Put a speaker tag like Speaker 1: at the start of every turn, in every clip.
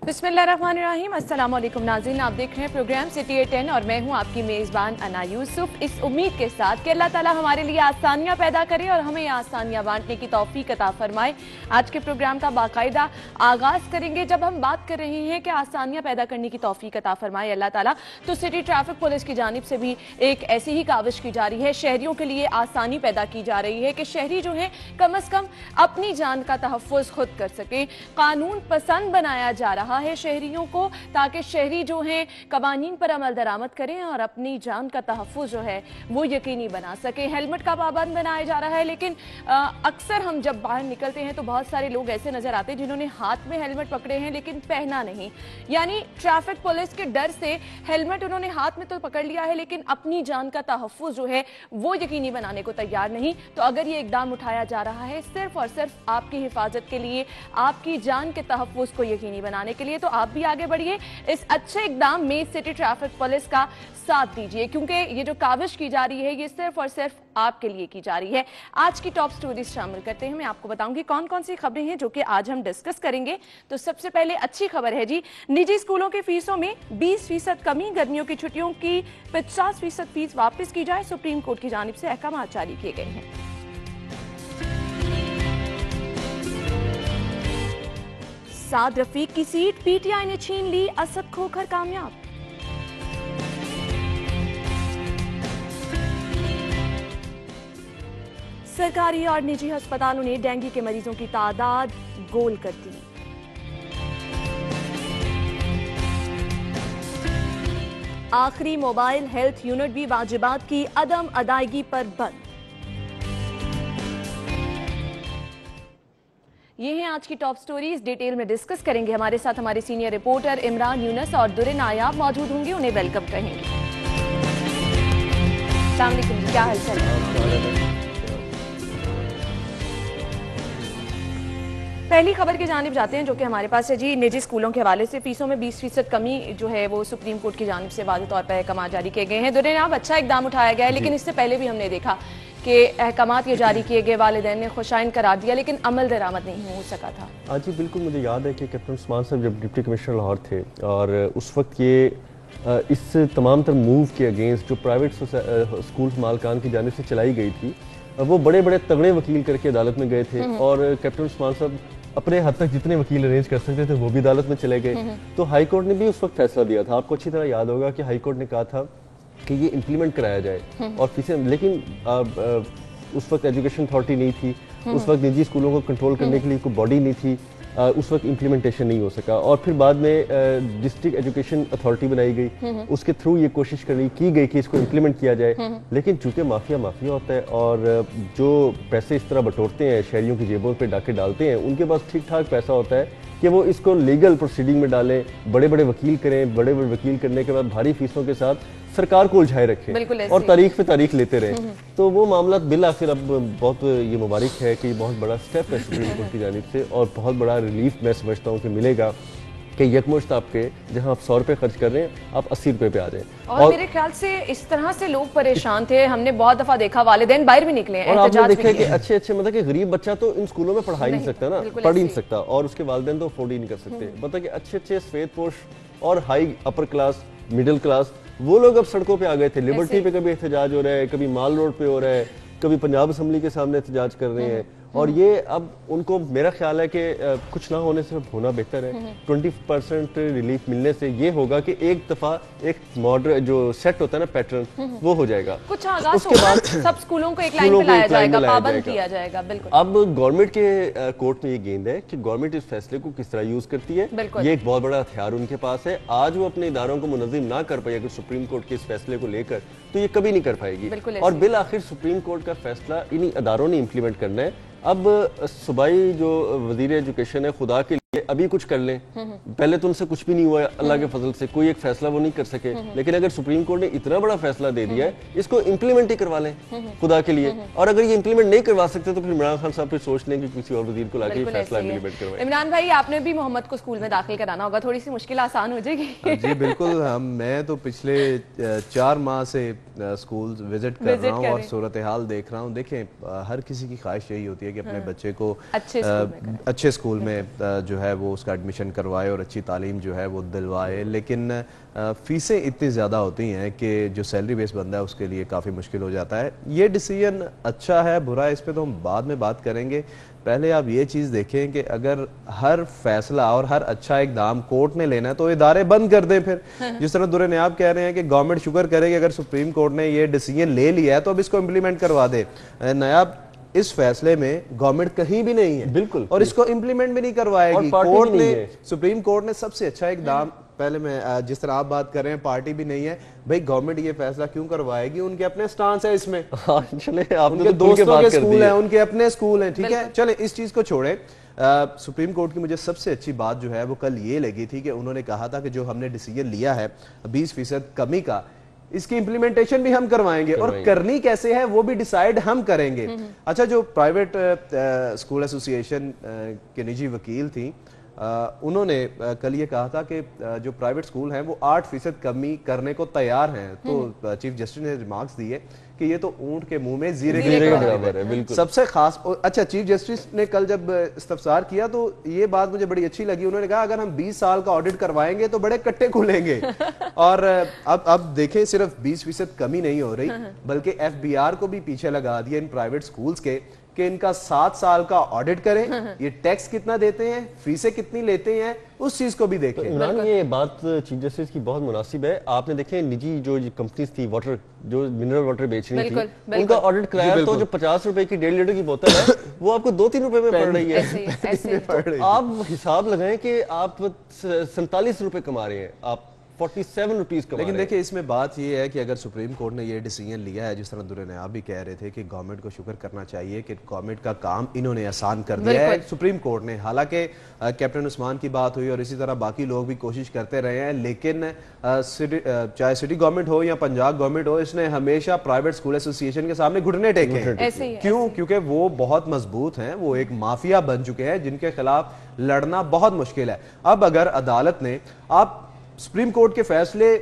Speaker 1: बिस्मिल्लाहिर्रहमानिर्रहीम। अस्सलाम वालेकुम नाज़रीन, आप देख रहे हैं प्रोग्राम सिटी 10 और मैं हूं आपकी मेज़बान अना यूसुफ। इस उम्मीद के साथ कि अल्लाह ताला हमारे लिए आसानियां पैदा करे और हमें आसानियां बांटने की तौफीक अता फरमाए। आज के प्रोग्राम का बाकायदा आगाज करेंगे जब हम बात कर रहे हैं कि आसानियां पैदा करने की तौफीक अता फरमाए अल्लाह ताला, तो सिटी ट्रैफिक पुलिस की जानिब से भी एक ऐसी ही काविश की जा रही है। शहरियों के लिए आसानी पैदा की जा रही है कि शहरी जो है कम अज कम अपनी जान का तहफ़्फ़ुज़ खुद कर सके। कानून पसंद बनाया जा रहा है शहरियों को, ताकि शहरी जो हैं कवानीन पर अमल दरामद करें और अपनी जान का तहफ़्फ़ुज़ जो है वो यकीनी बना सके। हेलमेट का पाबंद बनाया जा रहा है, लेकिन अक्सर हम जब बाहर निकलते हैं तो बहुत सारे लोग ऐसे नजर आते हैं जिन्होंने हाथ में हेलमेट पकड़े हैं लेकिन पहना नहीं, यानी ट्रैफिक पुलिस के डर से हेलमेट उन्होंने हाथ में तो पकड़ लिया है लेकिन अपनी जान का तहफ़्फ़ुज़ जो है वो यकीनी बनाने को तैयार नहीं। तो अगर ये इकदाम उठाया जा रहा है सिर्फ और सिर्फ आपकी हिफाजत के लिए, आपकी जान के तहफ़्फ़ुज़ को यकीनी बनाने के लिए, तो आप भी आगे बढ़िए, इस अच्छे इकदाम में सिटी ट्रैफिक पुलिस का साथ दीजिए, क्योंकि ये जो काविश की जा रही है ये सिर्फ और सिर्फ आपके लिए की जा रही है। आज की टॉप स्टोरीज शामिल करते हैं, मैं आपको बताऊंगी कौन कौन सी खबरें हैं जो कि आज हम डिस्कस करेंगे। तो सबसे पहले अच्छी खबर है जी, निजी स्कूलों की फीसों में 20% कमी, गर्मियों की छुट्टियों की 50% फीस वापस की जाए, सुप्रीम कोर्ट की जानिब से अहकाम जारी किए गए हैं। साद रफीक की सीट पीटीआई ने छीन ली, असद खोकर कामयाब। सरकारी और निजी अस्पतालों ने डेंगू के मरीजों की तादाद गोल कर दी। आखिरी मोबाइल हेल्थ यूनिट भी वाजिबात की अदम अदायगी पर बंद। ये हैं आज की टॉप स्टोरीज, डिटेल में डिस्कस करेंगे। हमारे साथ हमारे सीनियर रिपोर्टर इमरान यूनस और दुरे नायाब मौजूद होंगे, उन्हें वेलकम कहेंगे। अस्सलाम वालेकुम जी, क्या हालचाल है? पहली खबर की जानिब जाते हैं जो कि हमारे पास है जी, निजी स्कूलों के हवाले से फीसों में 20% कमी जो है वो सुप्रीम कोर्ट की जानिब से वाज़ेह तौर पर अहकाम जारी किए गए हैं। दुरे नायाब, अच्छा इकदाम उठाया गया है, लेकिन इससे पहले भी हमने देखा कि अहकामात ये जारी किए गए, वालिदैन ने खुशाइन करार दिया, लेकिन अमल दरामद नहीं हो सका था।
Speaker 2: हाँ जी बिल्कुल, मुझे याद है कि कैप्टन उस्मान साहब जब डिप्टी कमिश्नर लाहौर थे और उस वक्त ये इस तमाम तर मूव के अगेंस्ट जो प्राइवेट स्कूल मालकान की जानिब से चलाई गई थी, वो बड़े बड़े तगड़े वकील करके अदालत में गए थे और कैप्टन उस्मान साहब अपने हद तक जितने वकील अरेंज कर सकते थे वो भी अदालत में चले गए। तो हाई कोर्ट ने भी उस वक्त फैसला दिया था, आपको अच्छी तरह याद होगा कि हाई कोर्ट ने कहा था कि ये इम्प्लीमेंट कराया जाए और फीसें, लेकिन उस वक्त एजुकेशन अथॉरिटी नहीं थी, उस वक्त निजी स्कूलों को कंट्रोल करने के लिए कोई बॉडी नहीं थी, उस वक्त इम्प्लीमेंटेशन नहीं हो सका और फिर बाद में डिस्ट्रिक्ट एजुकेशन अथॉरिटी बनाई गई, उसके थ्रू ये कोशिश की गई कि इसको इम्प्लीमेंट किया जाए। लेकिन चूंकि माफिया होता है और जो पैसे इस तरह बटोरते हैं, शहरियों की जेबों पे डाके डालते हैं, उनके पास ठीक ठाक पैसा होता है कि वो इसको लीगल प्रोसीडिंग में डालें, बड़े बड़े वकील करें, बड़े बड़े वकील करने के बाद भारी फीसों के साथ सरकार को उलझाए रखें और तारीख पे तारीख लेते रहें। तो वो मामला बिल आखिर अब बहुत ये मुबारक है कि बहुत बड़ा स्टेप है सुप्रीम कोर्ट की जानिब से और बहुत बड़ा रिलीफ मैं समझता हूँ कि मिलेगा कि यकमुश्त आपके जहां आप 100 रुपए खर्च कर रहे हैं आप 80 रुपए पे आ जाए।
Speaker 1: और मेरे ख्याल से इस तरह से लोग परेशान थे, हमने बहुत दफा देखा, वालिदैन बाहर भी निकले हैं,
Speaker 2: और आपने देखा कि अच्छे मतलब कि गरीब बच्चा तो इन स्कूलों में पढ़ा ही नहीं सकता ना, पढ़ ही नहीं सकता और उसके वालिदैन तो अफोर्ड ही नहीं कर सकते। मतलब कि अच्छे सफेद पोश और high upper class, middle class, वो लोग अब सड़कों पे आ गए थे। लिबर्टी पे कभी एहतजाज हो रहा है, कभी माल रोड पे हो रहा है, कभी पंजाब असम्बली के सामने एहतजाज कर रहे हैं और ये अब उनको मेरा ख्याल है कि कुछ ना होने से होना बेहतर है। 20% रिलीफ मिलने से ये होगा कि एक दफा एक मॉडल जो सेट होता है ना पैटर्न, वो हो जाएगा।
Speaker 1: कुछ उसके बाद सब स्कूलों को एक लाइन पे लाया जाएगा, पाबंद किया जाएगा। बिल्कुल।
Speaker 2: अब गवर्नमेंट के कोर्ट में ये गेंद है कि गवर्नमेंट इस फैसले को किस तरह यूज करती है। ये एक बहुत बड़ा हथियार उनके पास है। आज वो अपने इदारों को मुनज़्ज़िम ना कर पाई अगर सुप्रीम कोर्ट के इस फैसले को लेकर, तो ये कभी नहीं कर पाएगी। और बिल आखिर सुप्रीम कोर्ट का फैसला इन्हीं इदारों ने इम्प्लीमेंट करना है। अब सूबाई जो वजीर एजुकेशन है, खुदा के लिए अभी कुछ कर लें, पहले तो उनसे कुछ भी नहीं हुआ, अल्लाह के फजल से कोई एक फैसला वो नहीं कर सके, लेकिन अगर सुप्रीम कोर्ट ने इतना बड़ा फैसला दे दिया है, इसको इम्प्लीमेंट ही करवा लें खुदा के लिए। और अगर ये इम्प्लीमेंट नहीं करवा सकते तो फिर इमरान खान साहब फिर सोच लें कि किसी और वजीर को लाके फैसला इम्प्लीमेंट करवाएं।
Speaker 1: इमरान भाई, आपने भी मोहम्मद को स्कूल में दाखिल कराना होगा, थोड़ी सी मुश्किल आसान हो जाएगी।
Speaker 3: जी बिल्कुल, मैं तो पिछले 4 माह से स्कूल विजिट कर रहा हूँ और सूरत हाल देख रहा हूँ। देखें, हर किसी की ख्वाहिश यही होती है कि अपने बच्चे को अच्छे स्कूल में जो है वो उसका एडमिशन करवाए और अच्छी तालीम जो है वो दिलवाए, लेकिन फीसें इतनी ज़्यादा होती हैं कि जो सैलरी बेस बंदा है उसके लिए काफ़ी मुश्किल हो जाता है। ये डिसीजन अच्छा है बुरा है इस पर तो हम बाद में बात करेंगे। पहले आप ये चीज़ देखें कि अगर हर फैसला और हर अच्छा इकदाम कोर्ट ने लेना है तो इदारे बंद कर दें फिर। जिस तरह दुर्रे नयाब कह रहे हैं कि गवर्नमेंट शुक्र करे कि अगर सुप्रीम कोर्ट ने ये डिसीजन ले लिया है तो अब इसको इम्प्लीमेंट करवा दे। नयाब इस फैसले में गवर्नमेंट कहीं भी नहीं है,
Speaker 2: बिल्कुल,
Speaker 3: और इसको इम्प्लीमेंट भी नहीं करवाएगी। कोर्ट ने, सुप्रीम कोर्ट ने सबसे अच्छा इकदाम, पहले मैं जिस तरह आप बात कर रहे हैं पार्टी भी नहीं है, भाई गवर्नमेंट ये फैसला क्यों करवाएगी, उनके अपने स्टांस है इसमें।
Speaker 2: चले
Speaker 3: उनके दोस्तों के स्कूल हैं, उनके अपने स्कूल हैं, ठीक है। चले इस चीज को छोड़े। सुप्रीम कोर्ट की मुझे सबसे अच्छी बात जो है वो कल ये लगी थी कि उन्होंने कहा था कि जो हमने डिसीजन लिया है 20% कमी का, इसकी इंप्लीमेंटेशन भी हम करवाएंगे और करनी कैसे है वो भी डिसाइड हम करेंगे। अच्छा, जो प्राइवेट स्कूल एसोसिएशन के निजी वकील थी, उन्होंने कल ये कहा था कि जो प्राइवेट स्कूल हैं वो 8% कमी करने को तैयार हैं। तो चीफ जस्टिस ने रिमार्क्स दिए कि ये तो ऊंट के मुंह में जीरे के बराबर है। बिल्कुल सबसे खास। अच्छा, चीफ जस्टिस ने कल जब इस्तफसार किया तो ये बात मुझे बड़ी अच्छी लगी। उन्होंने कहा अगर हम 20 साल का ऑडिट करवाएंगे तो बड़े कट्टे खुलेंगे। और अब देखें, सिर्फ 20% कमी नहीं हो रही बल्कि FBR को भी पीछे लगा दिया इन प्राइवेट स्कूल्स के कि इनका 7 साल का ऑडिट करें, ये टैक्स कितना देते हैं, फीसें कितनी लेते हैं, उस चीज को भी देखें।
Speaker 2: इमरान, ये बात चीफ जस्टिस की बहुत मुनासिब है। आपने देखे निजी जो कंपनीज थी वाटर, जो मिनरल वाटर बेच रही थी, उनका ऑडिट कराया तो जो 50 रुपए की 1.5 लीटर की बोतल है वो आपको 2-3 रुपए में पड़ रही है। आप हिसाब लगाएं कि आप 47 रुपए कमा रहे हैं, आप 47 रुपीज कमा।
Speaker 3: लेकिन देखिए इसमें बात ये है कि अगर सुप्रीम कोर्ट ने ये डिसीजन लिया है, जिस तरह दुर्रे नयाब भी कह रहे थे कि गवर्नमेंट को शुक्र करना चाहिए कि गवर्नमेंट का काम इन्होंने आसान कर दिया है सुप्रीम कोर्ट ने। हालांकि कैप्टन उस्मान की बात हुई और इसी तरह बाकी लोग भी कोशिश करते रहे हैं, लेकिन चाहे सिटी गवर्नमेंट हो या पंजाब गवर्नमेंट हो, इसने हमेशा प्राइवेट स्कूल एसोसिएशन के सामने घुटने टेके हैं। क्यों? क्योंकि वो बहुत मजबूत हैं, वो एक माफिया बन चुके हैं जिनके खिलाफ लड़ना बहुत मुश्किल है। अब अगर अदालत ने, आप सुप्रीम कोर्ट के फैसले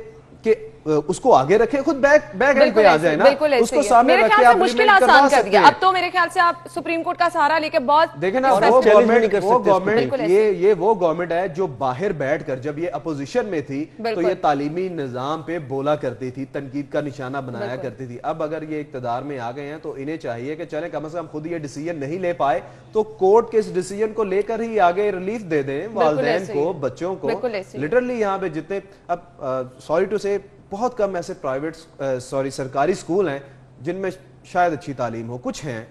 Speaker 3: के उसको आगे रखे, खुद बैक एंड पे आ जाए ना, उसको सामने रखे, आप
Speaker 1: मुश्किल आसान कर दिया। अब तो मेरे ख्याल से आप सुप्रीम कोर्ट का सहारा लेके बहुत
Speaker 3: देखे ना, वो गवर्नमेंट ये वो गवर्नमेंट है जो बाहर बैठकर, जब ये अपोजिशन में थी तो ये तालीमी निजाम पे बोला करती थी, तनकीद का निशाना बनाया करती थी। अब अगर ये इक्तदार में आ गए हैं तो इन्हें चाहिए कि चले कम से कम खुद ये डिसीजन नहीं ले पाए तो कोर्ट के इस डिसीजन को लेकर ही आगे रिलीफ दे दें वालिदैन को, बच्चों को। लिटरली यहाँ पे जितने, अब सॉरी टू से, बहुत कम ऐसे प्राइवेट सरकारी स्कूल हैं जिनमें शायद अच्छी तालीम हो, कुछ हैं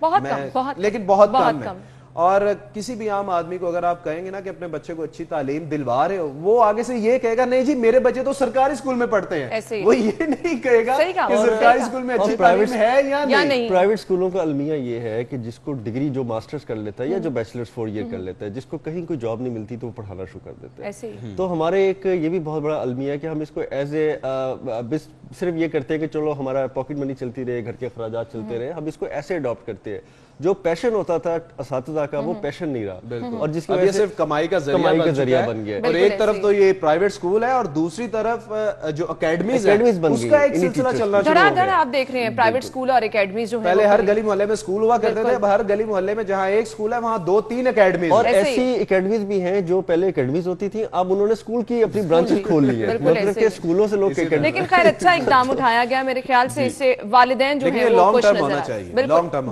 Speaker 3: लेकिन बहुत कम है। और किसी भी आम आदमी को अगर आप कहेंगे ना कि अपने बच्चे को अच्छी तालीम दिलवा रहे हो, वो आगे से ये कहेगा नहीं जी मेरे बच्चे तो सरकारी स्कूल में पढ़ते हैं, वो ये नहीं कहेगा कि सरकारी स्कूल में अच्छी तालीम है या नहीं।
Speaker 2: प्राइवेट स्कूलों का अलमिया ये है कि जिसको डिग्री, जो मास्टर्स कर लेता है या जो बैचलर्स 4 ईयर कर लेता है, जिसको कहीं कोई जॉब नहीं मिलती तो वो पढ़ाना शुरू कर देते हैं। तो हमारे एक ये भी बहुत बड़ा अलमिया है कि हम इसको एज ए सिर्फ ये करते हैं कि चलो हमारा पॉकेट मनी चलती रहे, घर के अखराजात चलते रहे, हम इसको ऐसे अडॉप्ट करते हैं। जो पैशन होता था असातिज़ा का, वो पैशन नहीं रहा, और जिसकी वजह से सिर्फ कमाई का जरिया बन गया।
Speaker 3: और एक तरफ तो ये प्राइवेट स्कूल है और दूसरी तरफ जो अकेडमीज उसका एक सिलसिला चलना शुरू हो गया।
Speaker 1: आप देख रहे हैं प्राइवेट स्कूल और अकेडमीज जो है,
Speaker 3: पहले हर गली मोहल्ले में स्कूल हुआ करते थे, अब हर गली मोहल्ले में जहाँ एक स्कूल है वहाँ 2-3 अकेडमीज।
Speaker 2: और ऐसी अकेडमीज भी हैं जो पहले अकेडमीज होती थी, अब उन्होंने स्कूल की अपनी ब्रांचेस खोल ली है, मतलब के स्कूलों से लोग।
Speaker 1: लेकिन खैर अच्छा इकदाम उठाया गया मेरे ख्याल से, इससे वालिदैन जो है वो खुश नजर आए।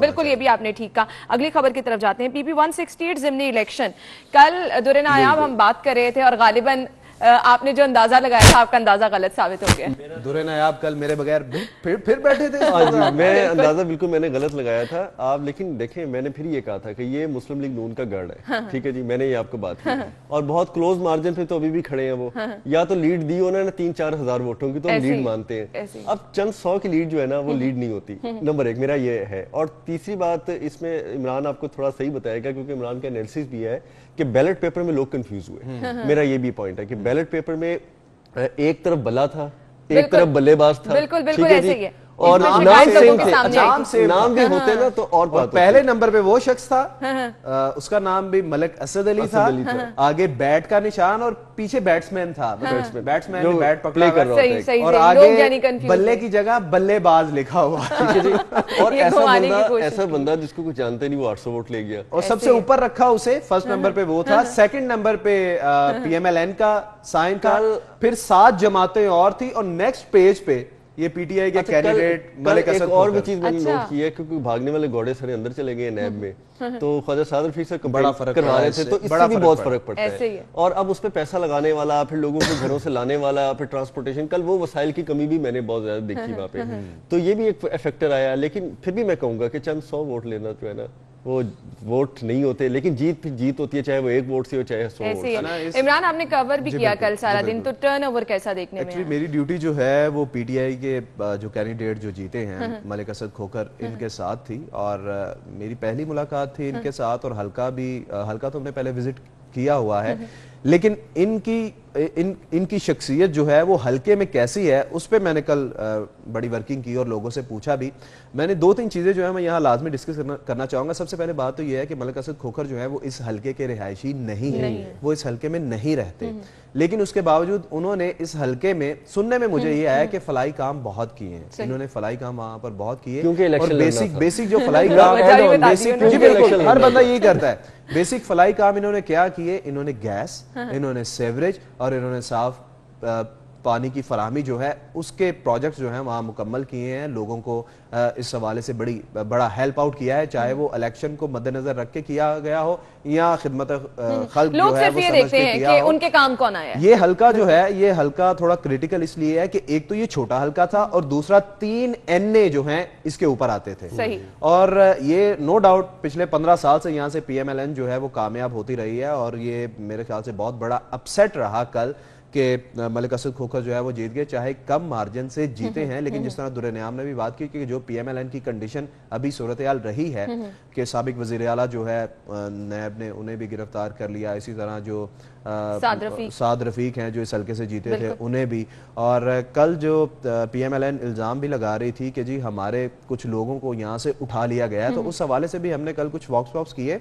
Speaker 1: बिल्कुल, ये भी आपने ठीक कहा। अगली खबर की तरफ जाते हैं। PP 168 ज़िमनी इलेक्शन, कल दुर्रे नयाब हम बात कर रहे थे और गालिबन आपने जो अंदाजा लगाया था आपका अंदाजा गलत साबित हो गया।
Speaker 3: दुर्रे नयाब कल मेरे बगैर फिर बैठे थे।
Speaker 2: मैं अंदाजा बिल्कुल मैंने गलत लगाया था आप, लेकिन देखें मैंने फिर ये कहा था कि ये मुस्लिम लीग नून का गढ़ है। ठीक है जी, मैंने ये आपको बात की और बहुत क्लोज मार्जिन पे तो अभी भी खड़े हैं वो। या तो लीड दी उन्होंने 3-4 हजार वोटों की तो हम लीड मानते हैं, अब चंद 100 की लीड जो है ना वो लीड नहीं होती। नंबर 1 मेरा ये है। और तीसरी बात इसमें इमरान आपको थोड़ा सही बताएगा क्योंकि इमरान का एनालिसिस भी है कि बैलेट पेपर में लोग कंफ्यूज हुए। मेरा ये भी पॉइंट है कि बैलेट पेपर में एक तरफ बल्ला था, एक तरफ बल्लेबाज था।
Speaker 1: बिल्कुल ऐसे ही है।
Speaker 2: और
Speaker 1: नाम
Speaker 2: सेम थे,
Speaker 3: नाम
Speaker 2: भी होते ना तो और बात।
Speaker 3: पहले नंबर पे वो शख्स था, उसका नाम भी मलिक असद अली था, आगे बैट का निशान और पीछे बैट्समैन था, बैट्समैन ने बैट पकड़ा और आगे बल्ले की जगह बल्लेबाज लिखा हुआ।
Speaker 2: और ऐसा बंदा जिसको कुछ जानते नहीं वो 800 वोट ले गया
Speaker 3: और सबसे ऊपर रखा उसे, फर्स्ट नंबर पे वो था, सेकंड नंबर पे PMLN का साइन था, फिर 7 जमातें और थी और नेक्स्ट पेज पे ये पीटीआई के कैंडिडेट मलिक असद।
Speaker 2: और भी चीज मैंने नोट की है, क्योंकि भागने वाले घोड़े सारे अंदर चले गए नैब में, तो ख्वाजा साद रफीक से
Speaker 3: बड़ा फर्क
Speaker 2: करवा रहे थे, तो इससे भी बहुत फर्क पड़ता
Speaker 1: है।
Speaker 2: और अब उस पर पैसा लगाने वाला, फिर लोगों को घरों से लाने वाला, फिर ट्रांसपोर्टेशन, कल वो वसाइल की कमी भी मैंने बहुत ज्यादा देखी वहाँ पे, तो ये भी एक फैक्टर आया। लेकिन फिर भी मैं कहूंगा कि चंद 100 वोट लेना जो है ना वो वोट नहीं होते, लेकिन जीत होती है, चाहे वो 1 वोट से हो चाहे 100 वोट।
Speaker 1: इमरान, आपने कवर भी किया कल सारा दिन, तो टर्नओवर कैसा देखने में?
Speaker 3: मेरी ड्यूटी जो है वो पीटीआई के जो कैंडिडेट जो जीते हैं मलिक असद खोखर, इनके साथ थी और मेरी पहली मुलाकात थी इनके साथ। और हल्का तो हमने पहले विजिट किया हुआ है, लेकिन इनकी शख्सियत जो है वो हल्के में कैसी है उस पर मैंने कल बड़ी वर्किंग की और लोगों से पूछा भी। मैंने 2-3 चीजें जो है मैं यहाँ लाजमी डिस्कस करना चाहूंगा। सबसे पहले बात तो ये है कि मलिक असद खोखर जो है वो इस हल्के के रिहायशी नहीं है, वो इस हल्के में नहीं रहते, लेकिन उसके बावजूद उन्होंने इस हल्के में, सुनने में मुझे ये आया कि फलाई काम बहुत किए हैं, इन्होंने फलाई काम वहां पर बहुत किए, और बेसिक जो फलाई काम है, हर बंदा यही करता है, बेसिक फलाई काम इन्होंने क्या किए, इन्होंने गैस, इन्होंने सेवरेज और इन्होंने साफ पानी की फराहमी जो है उसके प्रोजेक्ट्स जो हैं वहाँ मुकम्मल किए हैं। लोगों को इस हवाले से बड़ा हेल्प आउट किया है, चाहे वो इलेक्शन को मद्देनजर रख के किया गया हो या खिदमत खल्क जो है वो समझ के किया हो।
Speaker 1: उनके काम कौन आया?
Speaker 3: ये हल्का जो है, ये हल्का थोड़ा क्रिटिकल इसलिए है कि एक तो ये छोटा हल्का था और दूसरा 3 NA जो हैं इसके ऊपर आते थे।
Speaker 1: सही।
Speaker 3: और ये नो डाउट पिछले 15 साल से यहाँ से PMLN जो है वो कामयाब होती रही है और ये मेरे ख्याल से बहुत बड़ा अपसेट रहा कल कि मलिक असद खोखर जो है वो जीत गए, चाहे कम मार्जिन से जीते हैं। लेकिन जिस तरह दुर्नियाम ने भी बात की कि जो PMLN की कंडीशन अभी सूरत हाल रही है कि साबिक वजीर आला जो है नैब ने उन्हें भी गिरफ्तार कर लिया, इसी तरह जो साद रफीक हैं जो इस हल्के से जीते थे उन्हें भी, और कल जो PMLN इल्ज़ाम भी लगा रही थी कि जी हमारे कुछ लोगों को यहाँ से उठा लिया गया है, तो उस हवाले से भी हमने कल कुछ वॉक्स किए।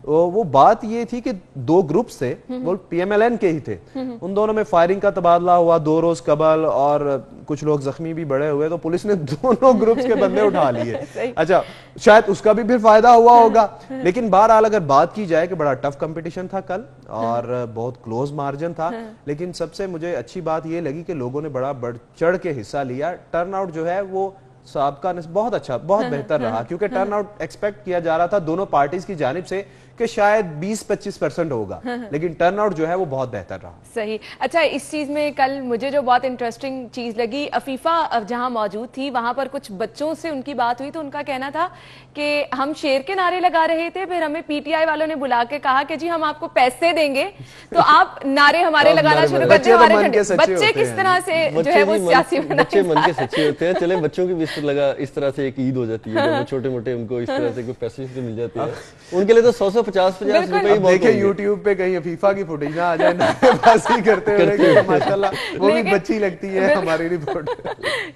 Speaker 3: वो बात ये थी कि 2 ग्रुप्स थे, वो PMLN के ही थे, उन दोनों में फायरिंग का तबादला हुआ 2 रोज कबल और कुछ लोग जख्मी भी बड़े हुए, तो पुलिस ने दोनों ग्रुप्स के बंदे उठा लिए। अच्छा, शायद उसका भी फिर फायदा हुआ होगा, लेकिन बहरहाल अगर बात की जाए कि बड़ा टफ कंपटीशन था कल और बहुत क्लोज मार्जिन था, लेकिन सबसे मुझे अच्छी बात ये लगी कि लोगों ने बड़ा बढ़ चढ़ के हिस्सा लिया। टर्नआउट जो है वो साबका बहुत अच्छा, बहुत बेहतर रहा, क्योंकि टर्नआउट एक्सपेक्ट किया जा रहा था दोनों पार्टीज की जानिब से कि शायद 20-25% होगा, लेकिन टर्नआउट जो है वो बहुत बेहतर रहा।
Speaker 1: सही। अच्छा, इस चीज में कल मुझे जो बहुत इंटरेस्टिंग चीज लगी, अफीफा जहां मौजूद थी वहां पर कुछ बच्चों से उनकी बात हुई तो उनका कहना था कि हम शेर के नारे लगा रहे थे, फिर हमें PTI वालों ने बुला के कहा कि जी हम आपको पैसे देंगे तो आप नारे हमारे लगाना शुरू कर दें। बच्चे किस तरह से जो है वो सियासी
Speaker 2: बच्चे मन के सच्चे होते हैं। चले बच्चों की भी इस तरह से एक ईद हो जाती है, छोटे मोटे उनको इस तरह से कोई पैसे मिल जाते हैं, उनके लिए तो 100-50 रुपए।
Speaker 3: देखिए यूट्यूब पे कहीं फीफा की फुटेज ना आ जाए नारेबाजी करते हुए, माशाल्लाह वो भी बच्ची लगती है हमारी रिपोर्ट।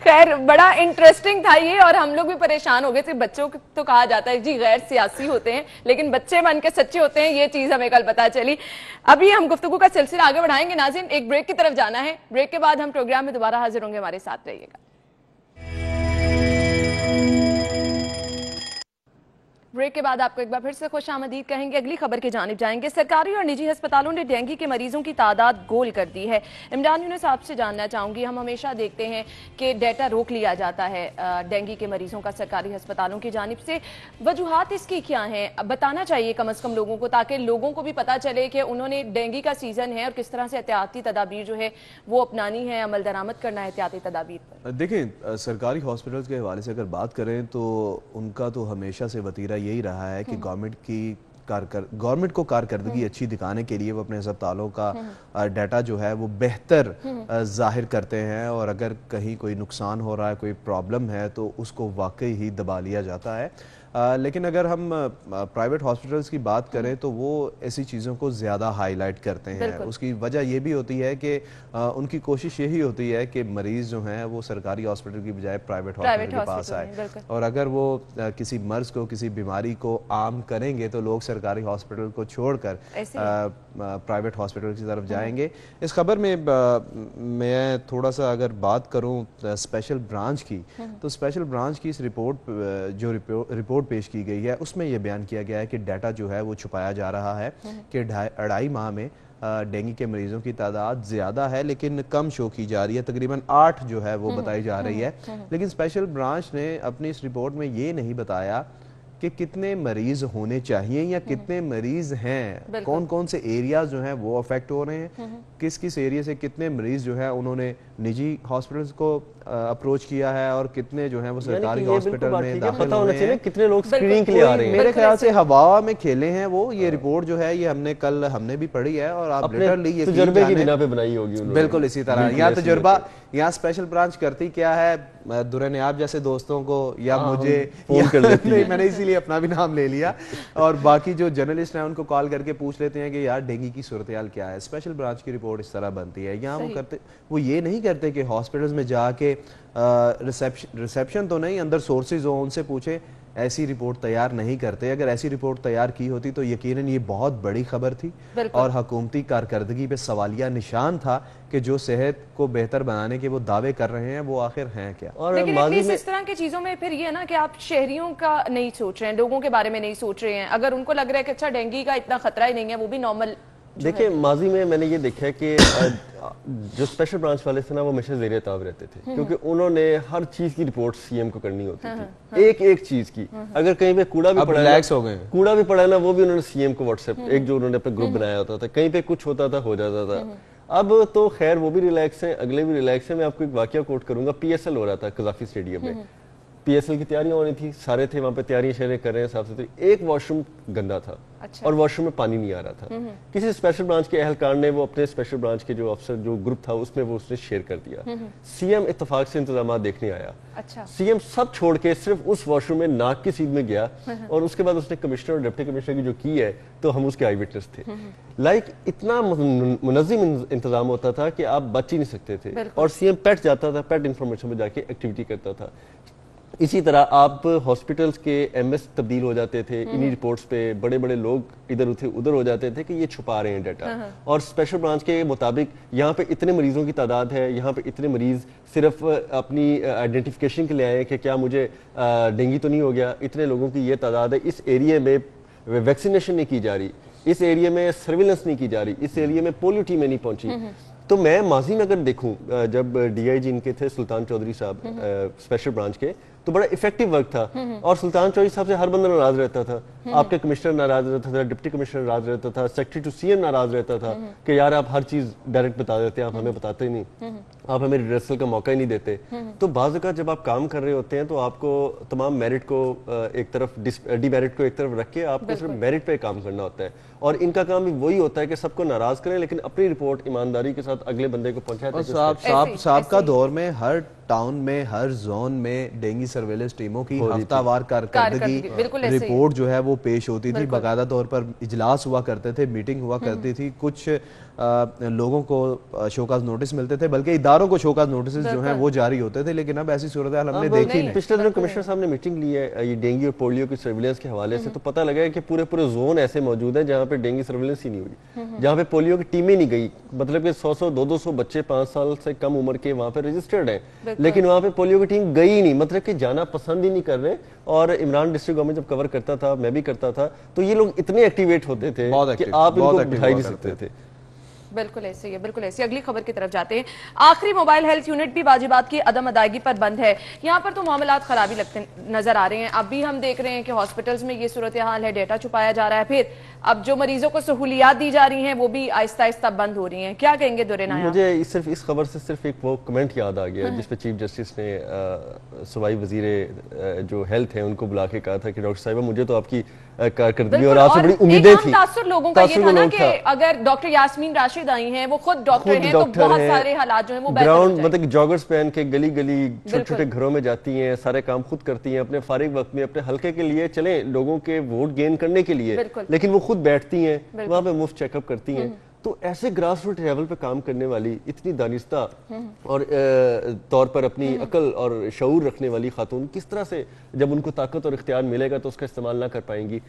Speaker 1: खैर, बड़ा इंटरेस्टिंग था ये और हम लोग भी परेशान हो गए थे। बच्चों को तो कहा जाता है जी गैर सियासी होते हैं, लेकिन बच्चे मन के सच्चे होते हैं, ये चीज हमें कल पता चली। अभी हम गुफ्तगू का सिलसिला आगे बढ़ाएंगे नाज़रीन, एक ब्रेक की तरफ जाना है, ब्रेक के बाद हम प्रोग्राम में दोबारा हाजिर होंगे, हमारे साथ रहिएगा। ब्रेक के बाद आपको एक बार फिर से खुशामदीद कहेंगे। अगली खबर की जानिब जाएंगे। सरकारी और निजी अस्पतालों ने डेंगू के मरीजों की तादाद गोल कर दी है। इमरान यूनुस, आपसे जानना चाहूंगी, हम हमेशा देखते हैं कि डेटा रोक लिया जाता है डेंगू के मरीजों का सरकारी अस्पतालों की जानिब से, वजूहात इसकी क्या हैं? बताना चाहिए कम अज कम लोगों को, ताकि लोगों को भी पता चले कि उन्होंने डेंगू का सीजन है और किस तरह से एहतियाती तदाबीर जो है वो अपनानी है, अमल दरामद करना है एहतियाती तदाबीर पर।
Speaker 3: देखें, सरकारी हॉस्पिटल्स के हवाले से अगर बात करें तो उनका तो हमेशा से वतीरा यही रहा है कि गवर्नमेंट को कारकर्दगी अच्छी दिखाने के लिए वो अपने अस्पतालों का डाटा जो है वो बेहतर जाहिर करते हैं, और अगर कहीं कोई नुकसान हो रहा है, कोई प्रॉब्लम है, तो उसको वाकई ही दबा लिया जाता है। लेकिन अगर हम प्राइवेट हॉस्पिटल्स की बात करें तो वो ऐसी चीज़ों को ज़्यादा हाईलाइट करते हैं। उसकी वजह ये भी होती है कि उनकी कोशिश यही होती है कि मरीज़ जो हैं वो सरकारी हॉस्पिटल की बजाय प्राइवेट हॉस्पिटल के पास आए, और अगर वो किसी मर्ज़ को, किसी बीमारी को आम करेंगे तो लोग सरकारी हॉस्पिटल को छोड़कर प्राइवेट हॉस्पिटल की तरफ जाएंगे। इस खबर में मैं थोड़ा सा अगर बात करूं स्पेशल ब्रांच की, तो स्पेशल ब्रांच की इस रिपोर्ट पेश की गई है उसमें यह बयान किया गया है कि डाटा जो है वो छुपाया जा रहा है कि 2.5 माह में डेंगू के मरीजों की तादाद ज्यादा है लेकिन कम शो की जा रही है, तकरीबन 8 जो है वो बताई जा रही है। लेकिन स्पेशल ब्रांच ने अपनी इस रिपोर्ट में ये नहीं बताया कि कितने मरीज होने चाहिए या कितने मरीज हैं, कौन कौन से एरियाज जो हैं वो अफेक्ट हो रहे हैं, किस किस एरिया से कितने मरीज जो है उन्होंने निजी हॉस्पिटल्स को अप्रोच किया है और कितने जो है वो सरकारी हॉस्पिटल में दाखिल हुए हैं,
Speaker 2: कितने लोग स्क्रीनिंग के लिए आ रहे हैं।
Speaker 3: मेरे ख्याल से हवा में खेले हैं वो। ये रिपोर्ट जो है ये हमने भी पढ़ी है और आप लिटरली ये
Speaker 2: तजुर्बे की बिना पे बनाई होगी।
Speaker 3: बिल्कुल इसी तरह यहाँ तजुर्बा, यहाँ स्पेशल ब्रांच करती क्या है, दुरने आप जैसे दोस्तों को या मुझे फोन कर लेती है, मैंने इसीलिए अपना भी नाम ले लिया, और बाकी जो जर्नलिस्ट हैं उनको कॉल करके पूछ लेते हैं कि यार डेंगू की सूरत-ए-हाल क्या है। स्पेशल ब्रांच की रिपोर्ट इस तरह बनती है। यहाँ वो ये नहीं करते कि हॉस्पिटल्स में जाके रिसेप्शन तो नहीं, अंदर सोर्सेज हो उनसे पूछे, ऐसी रिपोर्ट तैयार नहीं करते। अगर ऐसी रिपोर्ट तैयार की होती तो यकीनन ये बहुत बड़ी खबर थी और हुकूमती कारकर्दगी पे सवालिया निशान था कि जो सेहत को बेहतर बनाने के वो दावे कर रहे हैं वो आखिर हैं क्या।
Speaker 1: और लेकिन इस तरह की चीजों में फिर ये है ना कि आप शहरियों का नहीं सोच रहे हैं, लोगों के बारे में नहीं सोच रहे हैं। अगर उनको लग रहा है कि अच्छा डेंगू का इतना खतरा ही नहीं है, वो भी नॉर्मल।
Speaker 2: देखिए माजी में मैंने ये देखा है कि जो स्पेशल ब्रांच वाले थे ना वो हमेशा ज़ेरे ताब रहते थे, क्योंकि उन्होंने हर चीज की रिपोर्ट सीएम को करनी होती थी, एक एक चीज की। अगर कहीं पे कूड़ा भी पड़ा है ना वो भी उन्होंने सीएम को व्हाट्सएप एक जो उन्होंने अपना ग्रुप बनाया होता था, कहीं पे कुछ होता था हो जाता था। अब तो खैर वो भी रिलैक्स है, अगले भी रिलैक्स है। मैं आपको एक वाकया कोट करूंगा। पीएसएल हो रहा था कजाफी स्टेडियम में, पीएसएल की तैयारियां होनी थी, सारे थे वहां पे तैयारियां शेयर कर रहे हैं साफ सुथरी। एक वॉशरूम गंदा था और वॉशरूम में पानी नहीं आ रहा था। किसी स्पेशल ब्रांच के अहलकार ने वो अपने स्पेशल ब्रांच के जो अफसर जो ग्रुप था उसमें वो उसने शेयर कर दिया। सीएम इत्तेफाक से इंतजाम देखने आया। सीएम सब छोड़ के सिर्फ उस वॉशरूम में नाक की सीध में गया और उसके बाद उसने कमिश्नर और डिप्टी कमिश्नर की जो की है तो हम उसके आई विटनेस थे। लाइक इतना मुनज़्ज़म इंतजाम होता था कि आप बच ही नहीं सकते थे, और सीएम पेट जाता था, पेट इंफॉर्मेशन में जाके एक्टिविटी करता था। इसी तरह आप हॉस्पिटल्स के एमएस तब्दील हो जाते थे इन्हीं रिपोर्ट्स पे, बड़े बड़े लोग इधर उधर हो जाते थे कि ये छुपा रहे हैं डाटा। और स्पेशल ब्रांच के मुताबिक यहाँ पे इतने मरीजों की तादाद है, यहाँ पे इतने मरीज सिर्फ अपनी आइडेंटिफिकेशन के लिए आए कि क्या मुझे डेंगू तो नहीं हो गया, इतने लोगों की ये तादाद है, इस एरिया में वैक्सीनेशन नहीं की जा रही, इस एरिया में सर्विलेंस नहीं की जा रही, इस एरिया में पोलियो टीमें नहीं पहुंची। तो मैं माजी में अगर देखूं जब डीआईजी इनके थे सुल्तान चौधरी साहब स्पेशल ब्रांच के, तो बड़ा इफेक्टिव वर्क था। और सुल्तान चौधरी साहब से हर बंदा नाराज रहता था, आपके कमिश्नर नाराज रहता था, डिप्टी कमिश्नर नाराज रहता था, सेक्रेटरी टू सीएम नाराज रहता था कि यार आप हर चीज डायरेक्ट बता देते हैं, आप हमें बताते ही नहीं, आप हमें रिहर्सल का मौका ही नहीं देते। तो बाज़ औक़ात जब आप काम कर रहे होते हैं तो आपको तमाम मेरिट को एक तरफ, डिमेरिट को एक तरफ रख के आपको सिर्फ मेरिट पे काम करना होता है। और इनका काम भी वही होता है कि सबको नाराज करें लेकिन अपनी रिपोर्ट ईमानदारी के साथ अगले बंदे को पहुंचाए।
Speaker 3: साहब का दौर में हर टाउन में, हर जोन में डेंगू सर्वेलेंस टीमों की हफ्तावार कारकर्दगी रिपोर्ट जो है वो पेश होती थी। बाकायदा तौर पर इजलास हुआ करते थे, मीटिंग हुआ करती थी, कुछ लोगों को शोकाज नोटिस मिलते थे, बल्कि इदारों को शोकाज नोटिस जो है वो जारी होते थे। लेकिन अब ऐसी सूरत हाल हमने देखी नहीं।
Speaker 2: पिछले दिनों कमिश्नर साहब ने मीटिंग ली है ये डेंगू और पोलियो की सर्विलेंस के हवाले से, तो पता लगा है कि पूरे जोन ऐसे मौजूद है जहाँ पे डेंगू सर्विलेंस ही नहीं हुई, जहाँ पे पोलियो की टीमें नहीं गई। मतलब कि 100-100, 200-200 बच्चे 5 साल से कम उम्र के वहाँ पे रजिस्टर्ड हैं, लेकिन वहाँ पे पोलियो की टीम गई ही नहीं, मतलब कि जाना पसंद ही नहीं कर रहे। और इमरान डिस्ट्रिक्ट गवर्नमेंट जब कवर करता था, मैं भी करता था, तो ये लोग इतने एक्टिवेट होते थे कि आप इनको बिठा ही नहीं सकते थे।
Speaker 1: बिल्कुल ऐसे ही है, बिल्कुल ऐसे। अगली खबर की तरफ जाते हैं। आखिरी मोबाइल हेल्थ यूनिट भी वाजिबात की अदम अदायगी पर बंद है। यहाँ पर तो मामलात खराबी लगते नजर आ रहे हैं। अब भी हम देख रहे हैं कि हॉस्पिटल्स में ये सूरत हाल है, डेटा छुपाया जा रहा है, फिर अब जो मरीजों को सहूलियात दी जा रही हैं वो भी आहिस्ता आहिस्ता बंद हो रही हैं। क्या कहेंगे दुरे नायाब?
Speaker 2: मुझे सिर्फ इस खबर से सिर्फ एक वो कमेंट याद आ गया जिसपे चीफ जस्टिस ने सूबाई वजीर जो हेल्थ है उनको बुला के कहा था कि डॉक्टर साहिबा मुझे तो आपकी कारकर्दगी और आपसे बड़ी उम्मीदें थी।
Speaker 1: तासुर लोगों का ये था ना कि अगर डॉक्टर यास्मीन राशिद आई हैं, वो खुद डॉक्टर हैं, तो बहुत सारे हालात जो हैं वो
Speaker 2: ग्राउंड मतलब जॉगर्स पहन के गली गली छोटे छोटे घरों में जाती हैं, सारे काम खुद करती हैं, अपने फारिग वक्त में अपने हल्के के लिए चले लोगों के वोट गेन करने के लिए, लेकिन वो खुद बैठती हैं वहां पे मुफ्त चेकअप करती हैं। तो ऐसे ग्रास रूट लेवल पे काम करने वाली इतनी दानिस्ता और तौर पर अपनी अकल और शऊर रखने वाली खातून किस तरह से जब उनको ताकत और इख्तियार मिलेगा तो उसका इस्तेमाल ना कर पाएंगी।